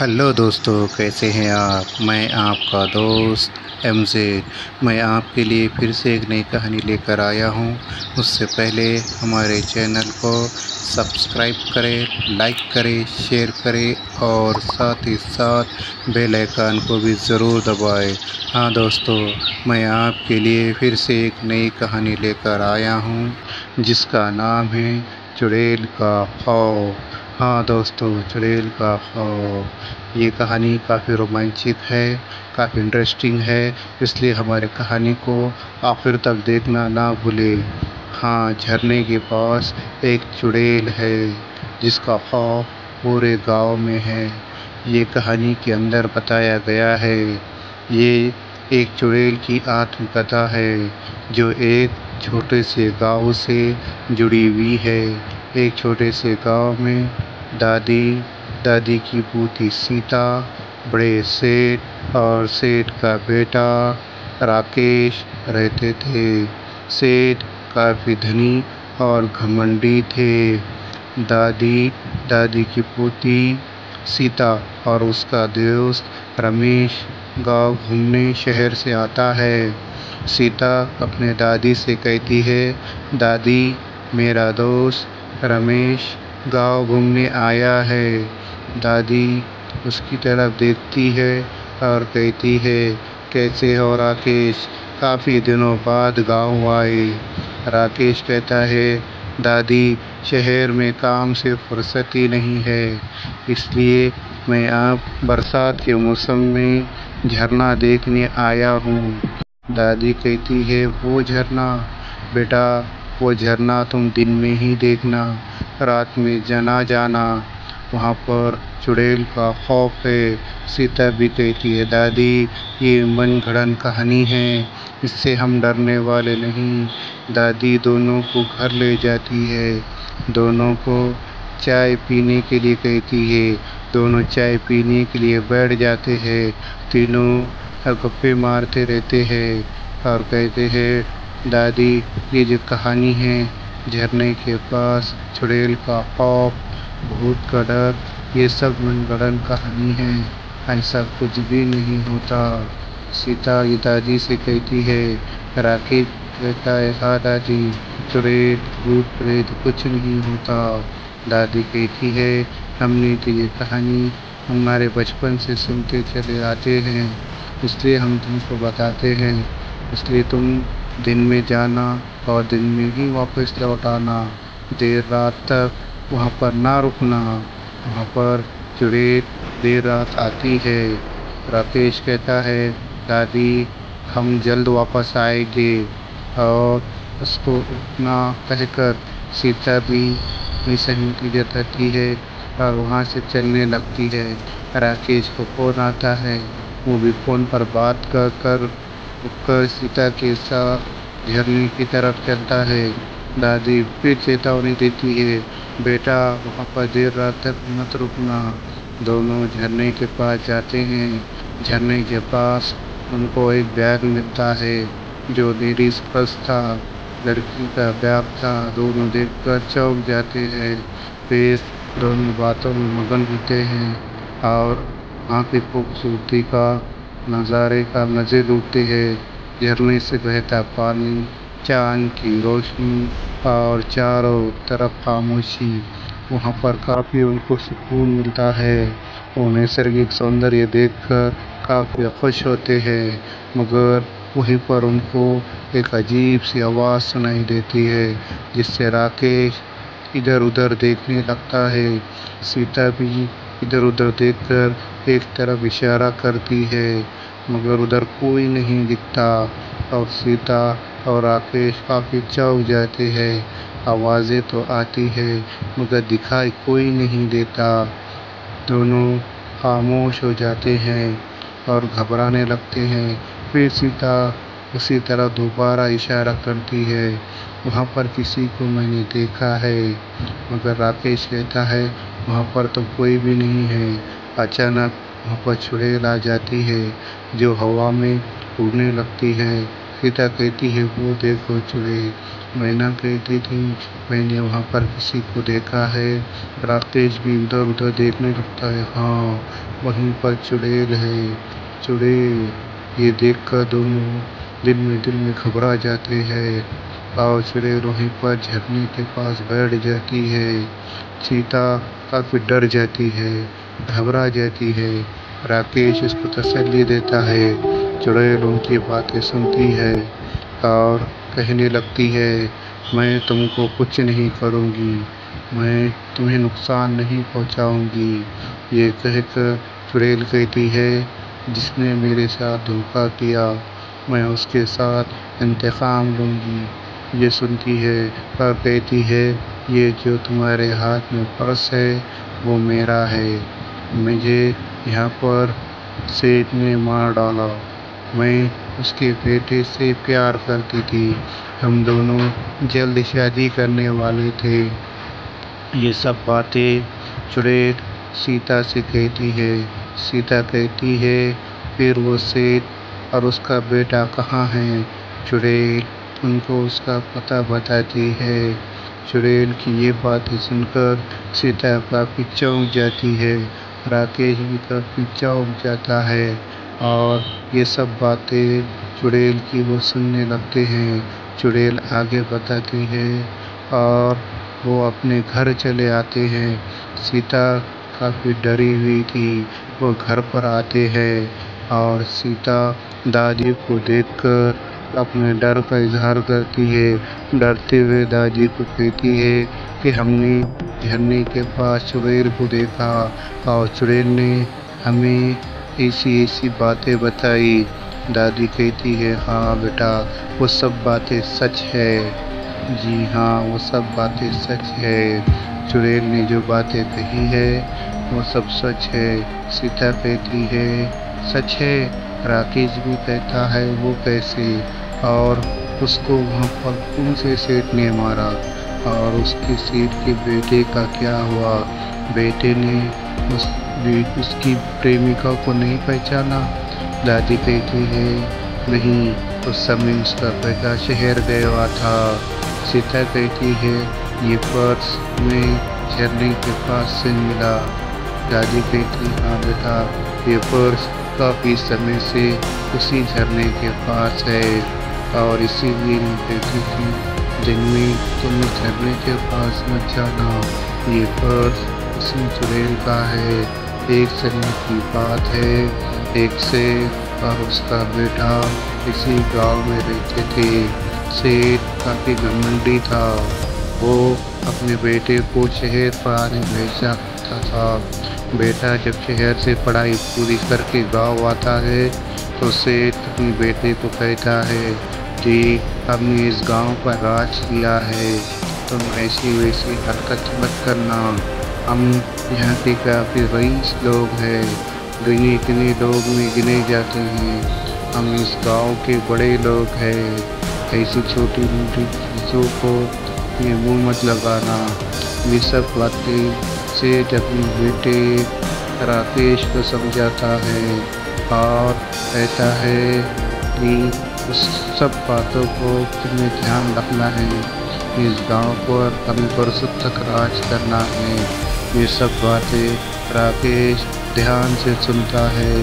Hello दोस्तों, कैसे हैं आप। मैं आपका दोस्त एमजे। मैं आपके लिए फिर से एक नई कहानी लेकर आया हूं। उससे पहले हमारे चैनल को सब्सक्राइब करें, लाइक करें, शेयर करें और साथ ही साथ बेल आइकन को भी ज़रूर दबाएं। हाँ दोस्तों, मैं आपके लिए फिर से एक नई कहानी लेकर आया हूं जिसका नाम है चुड़ैल का खौफ। हाँ दोस्तों, चुड़ैल का खौफ। ये कहानी काफ़ी रोमांचिक है, काफ़ी इंटरेस्टिंग है, इसलिए हमारे कहानी को आखिर तक देखना ना भूलें। हाँ, झरने के पास एक चुड़ैल है जिसका खौफ पूरे गांव में है। ये कहानी के अंदर बताया गया है। ये एक चुड़ैल की आत्मकथा है जो एक छोटे से गांव से जुड़ी हुई है। एक छोटे से गांव में दादी की पोती सीता, बड़े सेठ और सेठ का बेटा राकेश रहते थे। सेठ काफ़ी धनी और घमंडी थे। दादी की पोती सीता और उसका दोस्त रमेश गांव घूमने शहर से आता है। सीता अपने दादी से कहती है, दादी, मेरा दोस्त रमेश गांव घूमने आया है। दादी उसकी तरफ देखती है और कहती है, कैसे हो राकेश, काफ़ी दिनों बाद गांव आए। राकेश कहता है, दादी, शहर में काम से फुर्सत ही नहीं है, इसलिए मैं अब बरसात के मौसम में झरना देखने आया हूँ। दादी कहती है, वो झरना बेटा, वो झरना तुम दिन में ही देखना, रात में जना जाना, वहाँ पर चुड़ैल का खौफ है। सीता भी कहती है, दादी, ये मनगढ़ंत कहानी है, इससे हम डरने वाले नहीं। दादी दोनों को घर ले जाती है, दोनों को चाय पीने के लिए कहती है। दोनों चाय पीने के लिए बैठ जाते हैं। तीनों गप्पे मारते रहते हैं और कहते हैं, दादी, ये जो कहानी है झरने के पास चुड़ैल का खौफ, भूत का डर, ये सब मनगढ़ंत कहानी है, ऐसा कुछ भी नहीं होता। सीता ये दादी से कहती है। राकेश कहता है, हाँ दादी, चुड़ैल भूत प्रेत कुछ नहीं होता। दादी कहती है, हमने तो ये कहानी हमारे बचपन से सुनते चले आते हैं, इसलिए हम तुमको बताते हैं। इसलिए तुम दिन में जाना और दिन में ही वापस लौट आना, देर रात तक वहाँ पर ना रुकना, वहाँ पर चुड़ैल देर रात आती है। राकेश कहता है, दादी, हम जल्द वापस आएंगे। और उसको उठना कहकर सीता भी अपनी सहमति जताती है और वहाँ से चलने लगती है। राकेश को फ़ोन आता है, वो भी फ़ोन पर बात कर सीता के साथ झरने की तरफ चलता है। दादी फिर चेतावनी देती है, बेटा, वहाँ पर देर रात तक मत रुकना। दोनों झरने के पास जाते हैं। झरने के पास उनको एक बैग मिलता है जो लेडीज पर्स था, लड़की का बैग था। दोनों देखकर चौंक जाते हैं, फिर दोनों बातों में मगन होते हैं और वहाँ की खूबसूरती का नज़ारे का मज़े लूटते हैं। झरने से बहता पानी, चाँद की रोशनी और चारों तरफ खामोशी, वहाँ पर काफ़ी उनको सुकून मिलता है। वो नैसर्गिक सौंदर्य देखकर काफ़ी खुश होते हैं, मगर वहीं पर उनको एक अजीब सी आवाज़ सुनाई देती है, जिससे राकेश इधर उधर देखने लगता है। सीता भी इधर उधर देखकर एक तरफ इशारा करती है, मगर उधर कोई नहीं दिखता और सीता और राकेश काफ़ी चौंक जाते हैं। आवाज़ें तो आती है मगर दिखाई कोई नहीं देता। दोनों खामोश हो जाते हैं और घबराने लगते हैं। फिर सीता उसी तरह दोबारा इशारा करती है, वहाँ पर किसी को मैंने देखा है। मगर राकेश कहता है, वहाँ पर तो कोई भी नहीं है। अचानक वहाँ पर चुड़ैल आ जाती है जो हवा में उड़ने लगती है। सीता कहती है वो देखो चुड़ैल। मैना कहती थी मैंने वहाँ पर किसी को देखा है। राकेश भी इधर उधर देखने लगता है। हाँ, वहीं पर चुड़ैल है। चुड़ैल, ये देखकर दोनों दिल में घबरा जाते हैं और चुड़ैल वहीं पर झरने के पास बैठ जाती है। सीता काफी डर जाती है, घबरा जाती है। राकेश उसको तसल्ली देता है। चुड़ैल उनकी बातें सुनती है और कहने लगती है मैं तुमको कुछ नहीं करूँगी, मैं तुम्हें नुकसान नहीं पहुँचाऊँगी। ये कहकर चुड़ैल कहती है जिसने मेरे साथ धोखा किया मैं उसके साथ इंतकाम लूँगी। ये सुनती है और कहती है ये जो तुम्हारे हाथ में पर्स है वो मेरा है। मुझे यहाँ पर सेठ ने मार डाला। मैं उसके बेटे से प्यार करती थी। हम दोनों जल्द शादी करने वाले थे। ये सब बातें चुड़ैल सीता से कहती है। सीता कहती है फिर वो सेठ और उसका बेटा कहाँ हैं? चुड़ैल उनको उसका पता बताती है। चुड़ैल की ये बातें सुनकर सीता काफी चौंक जाती है। राकेश भी काफी चौंक जाता है और ये सब बातें चुड़ैल की वो सुनने लगते हैं। चुड़ैल आगे बताती है और वो अपने घर चले आते हैं। सीता काफी डरी हुई थी। वो घर पर आते हैं और सीता दादी को देखकर अपने डर का इजहार करती है। डरते हुए दादी को कहती है कि हमने झरने के पास चुड़ैल को देखा और चुड़ैल ने हमें ऐसी ऐसी बातें बताई। दादी कहती है हाँ बेटा, वो सब बातें सच है। जी हाँ, वो सब बातें सच है। चुड़ैल ने जो बातें कही है वो सब सच है। सीता कहती है सच है? राकेश भी कहता है वो कैसे? और उसको वहाँ पर कौन से सेठ ने मारा? और उसके सेठ के बेटे का क्या हुआ? बेटे ने उसकी प्रेमिका को नहीं पहचाना? दादी कहती है नहीं, उस समय उसका बेटा शहर गया हुआ था। सीता कहती है ये पर्स में झरने के पास से मिला। दादी कहती हाँ बेटा, ये पर्स काफ़ी समय से उसी झरने के पास है और इसीलिए मैं कहती थी दिन में तुम इस झरने के पास मत जाना। ये पर्स उसी चुड़ैल का है। एक समय की बात है, एक सेठ और उसका बेटा इसी गांव में रहते थे। सेठ काफ़ी घमंडी था। वो अपने बेटे को शहर पढ़ाने भेजा था। बेटा जब शहर से पढ़ाई पूरी करके गांव आता है तो सेठ अपने बेटे को कहता है कि हमने इस गांव पर राज किया है, तुम ऐसी वैसी हरकत मत करना। हम यहाँ के काफ़ी रईस लोग हैं, गिने गिने लोग में गिने जाते हैं। हम इस गांव के बड़े लोग हैं। ऐसी छोटी मोटी चीज़ों को ये मुँह मत लगाना। ये सब बातें सेठ अपने बेटे राकेश को समझाता है और कहता है कि उस सब बातों को तुम्हें ध्यान रखना है। इस गांव पर कभी बरसों तक राज करना है। ये सब बातें राकेश ध्यान से सुनता है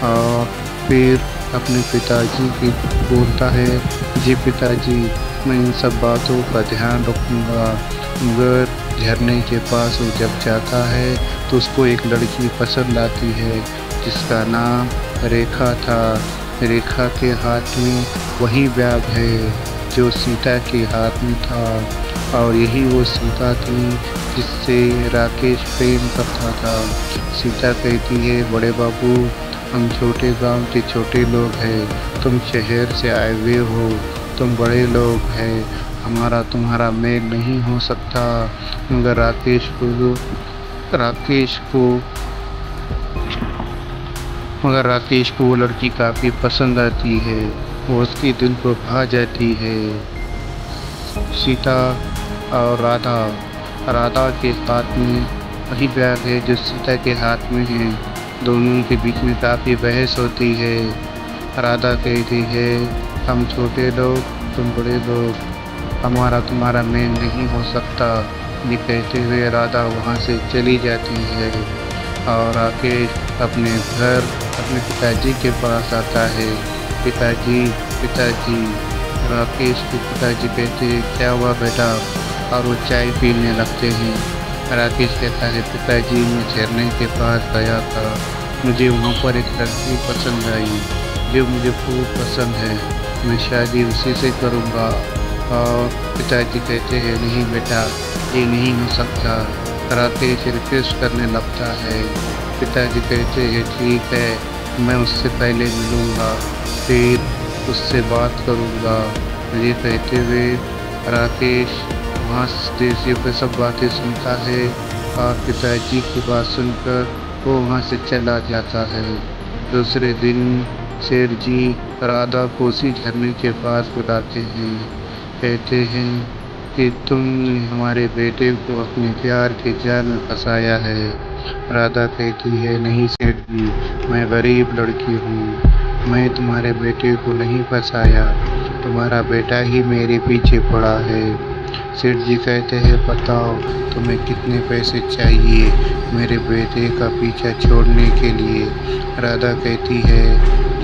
और फिर अपने पिताजी की बोलता है जी पिताजी, मैं इन सब बातों का ध्यान रखूँगा। मगर झरने के पास वो जब जाता है तो उसको एक लड़की पसंद आती है जिसका नाम रेखा था। रेखा के हाथ में वही बैग है जो सीता के हाथ में था और यही वो सीता थी जिससे राकेश प्रेम करता था। सीता कहती है बड़े बाबू, हम छोटे गांव के छोटे लोग हैं, तुम शहर से आए हुए हो, तुम बड़े लोग हैं, हमारा तुम्हारा मेल नहीं हो सकता। मगर राकेश को वो लड़की काफ़ी पसंद आती है। वो उसके दिल को भा जाती है। सीता और राधा के हाथ में वही बैग है जो सीता के हाथ में है। दोनों के बीच में काफ़ी बहस होती है। राधा कहती है हम छोटे लोग, तुम बड़े लोग, हमारा तुम्हारा मेल नहीं हो सकता। ये कहते हुए राधा वहाँ से चली जाती है और राकेश अपने घर अपने पिताजी के पास आता है। पिताजी, पिताजी। राकेश के पिताजी कहते हैं, क्या हुआ बेटा? और वो चाय पीने लगते हैं। राकेश कहता है, पिताजी मैं झरने के पास गया था, मुझे वहाँ पर एक लड़की पसंद आई जो मुझे खूब पसंद है, मैं शादी उसी से करूँगा। और पिताजी कहते हैं, नहीं बेटा ये नहीं हो सकता। राकेश रिक्वेस्ट करने लगता है। पिताजी कहते हैं, ठीक है मैं उससे पहले मिलूँगा, फिर उससे बात करूँगा। ये कहते हुए राकेश वहाँ देसियों पे सब बातें सुनता है और पिताजी की बात सुनकर वो वहाँ से चला जाता है। दूसरे दिन शेर जी राधा को उसी झरने के पास बुलाते हैं। कहते हैं कि तुमने हमारे बेटे को अपने प्यार के जाल में फंसाया है। राधा कहती है, नहीं सेठ जी, मैं गरीब लड़की हूँ, मैं तुम्हारे बेटे को नहीं फंसाया, तुम्हारा बेटा ही मेरे पीछे पड़ा है। सेठ जी कहते हैं, बताओ तुम्हें कितने पैसे चाहिए मेरे बेटे का पीछा छोड़ने के लिए। राधा कहती है,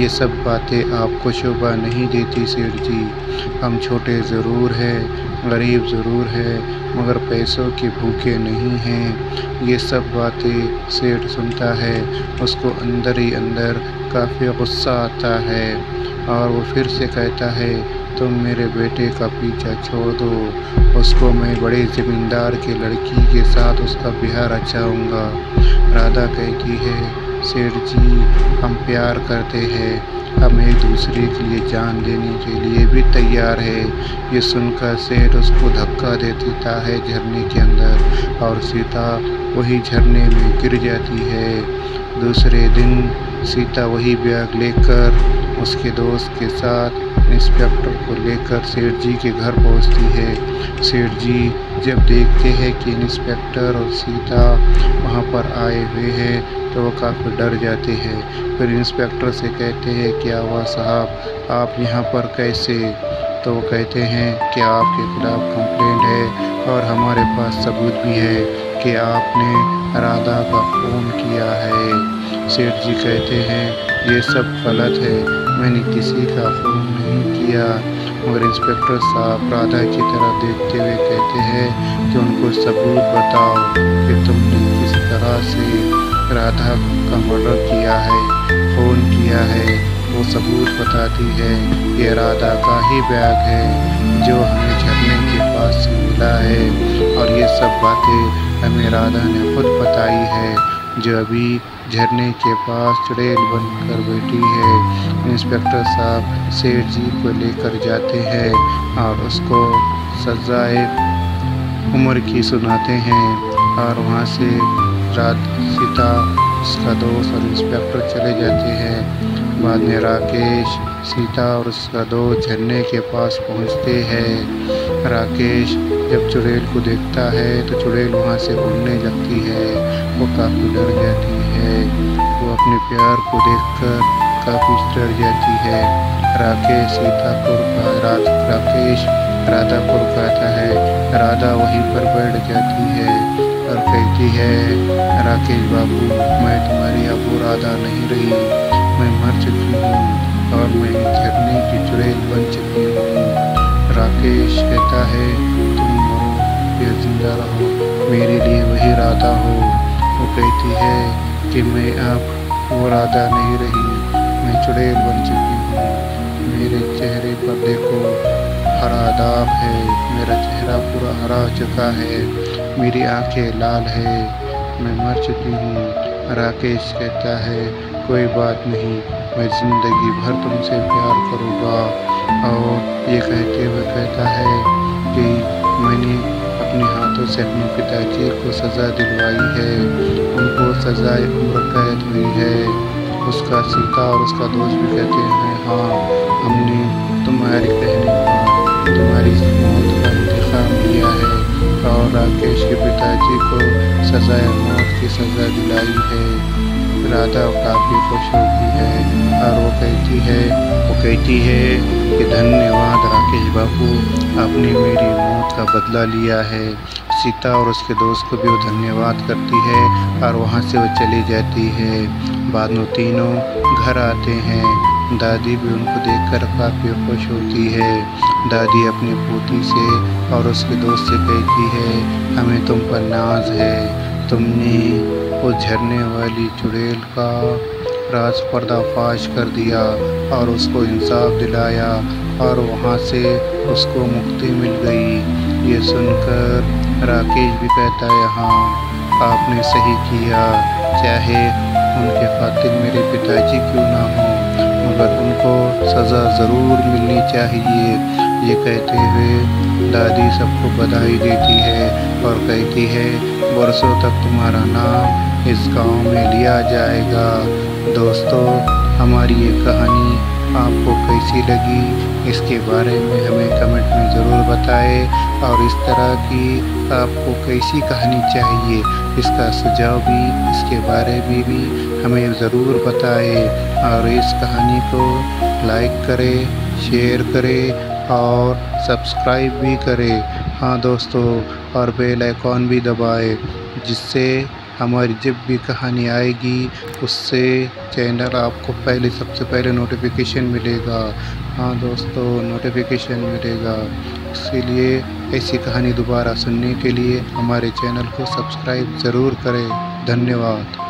ये सब बातें आपको शोभा नहीं देती सेठ जी, हम छोटे ज़रूर हैं, गरीब ज़रूर है, मगर पैसों के भूखे नहीं हैं। ये सब बातें सेठ सुनता है, उसको अंदर ही अंदर काफ़ी गुस्सा आता है और वो फिर से कहता है, तुम मेरे बेटे का पीछा छोड़ दो, उसको मैं बड़े ज़मींदार की लड़की के साथ उसका ब्याह रचाऊँगा। राधा कहती है, सेठ जी हम प्यार करते हैं, हम एक दूसरे के लिए जान देने के लिए भी तैयार है। ये सुनकर सेठ उसको धक्का दे देता है झरने के अंदर और सीता वही झरने में गिर जाती है। दूसरे दिन सीता वही बैग लेकर उसके दोस्त के साथ इंस्पेक्टर को लेकर सेठ जी के घर पहुंचती है। सेठ जी जब देखते हैं कि इंस्पेक्टर और सीता वहां पर आए हुए हैं तो वो काफ़ी डर जाते हैं। फिर इंस्पेक्टर से कहते हैं, क्या हुआ साहब, आप यहाँ पर कैसे? तो वो कहते हैं कि आपके खिलाफ़ कंप्लेंट है और हमारे पास सबूत भी है कि आपने राधा का फ़ोन किया है। सेठ जी कहते हैं, ये सब गलत है, मैंने किसी का फ़ोन नहीं किया। मगर इंस्पेक्टर साहब राधा की तरफ देखते हुए कहते हैं कि उनको सबूत बताओ कि तुमने किस तरह से राधा का मर्डर किया है, फ़ोन किया है। वो सबूत बताती है, ये राधा का ही बैग है जो हमें झरने के पास से मिला है और ये सब बातें हमें राधा ने खुद बताई है जो अभी झरने के पास चुड़ैल बनकर बैठी है। इंस्पेक्टर साहब सेठ जी को लेकर जाते हैं और उसको सजाए उम्र की सुनाते हैं और वहाँ से सीता, उसका दोस्त और इंस्पेक्टर चले जाते हैं। बाद में राकेश, सीता और उसका दोस्त झरने के पास पहुँचते हैं। राकेश जब चुड़ैल को देखता है तो चुड़ैल वहाँ से उड़ने लगती है, वो काफ़ी डर जाती है, वो अपने प्यार को देखकर काफ़ी डर जाती है। राकेश राधा को रुकाता है, राधा वहीं पर बैठ जाती है और कहती है, राकेश बाबू मैं तुम्हारी अब वो राधा नहीं रही, मैं मर चुकी हूँ और मैं झरने की चुड़ैल बन चुकी हूँ। राकेश कहता है, तुम मरो या जिंदा रहो, मेरे लिए वही राधा हो। वो कहती है कि मैं अब वो राधा नहीं रही, मैं चुड़ैल बन चुकी हूँ, मेरे चेहरे पर देखो हरा दाग है, मेरा चेहरा पूरा हरा चुका है, मेरी आंखें लाल है, मैं मर चुकी हूँ। राकेश कहता है, कोई बात नहीं, मैं ज़िंदगी भर तुमसे प्यार करूँगा। और ये कहते हुए कहता है कि मैंने अपने हाथों से अपने पिताजी को सज़ा दिलवाई है, उनको सज़ाए उम्र कैद हुई है। उसका सीता और उसका दोस्त भी कहते हैं, हाँ हमने तुम्हारी कहने पर तुम्हारी मौत का इंतज़ाम लिया है और राकेश के पिताजी को सज़ाए मौत की सज़ा दिलाई है। राधा काफ़ी खुश होती है और वो कहती है कि धन्यवाद राकेश बाबू, आपने मेरी मौत का बदला लिया है। सीता और उसके दोस्त को भी वो धन्यवाद करती है और वहाँ से वो चली जाती है। बाद में तीनों घर आते हैं। दादी भी उनको देखकर काफ़ी खुश होती है। दादी अपनी पोती से और उसके दोस्त से कहती है, हमें तुम पर नाज है, तुमने उस झरने वाली चुड़ैल का राज पर्दाफाश कर दिया और उसको इंसाफ दिलाया और वहाँ से उसको मुक्ति मिल गई। ये सुनकर राकेश भी कहता है, हाँ आपने सही किया, चाहे उनके कातिल मेरे पिताजी क्यों ना हो, मगर उनको सज़ा ज़रूर मिलनी चाहिए। ये कहते हुए दादी सबको बधाई देती है और कहती है, बरसों तक तुम्हारा नाम इस गांव में लिया जाएगा। दोस्तों, हमारी ये कहानी आपको कैसी लगी, इसके बारे में हमें कमेंट में ज़रूर बताएं और इस तरह की आपको कैसी कहानी चाहिए इसका सुझाव भी, इसके बारे में भी हमें ज़रूर बताएं और इस कहानी को लाइक करें, शेयर करें और सब्सक्राइब भी करें। हाँ दोस्तों, और बेल आइकॉन भी दबाएं, जिससे हमारी जब भी कहानी आएगी उससे चैनल आपको सबसे पहले नोटिफिकेशन मिलेगा। हाँ दोस्तों, नोटिफिकेशन मिलेगा। इसीलिए ऐसी कहानी दोबारा सुनने के लिए हमारे चैनल को सब्सक्राइब ज़रूर करें। धन्यवाद।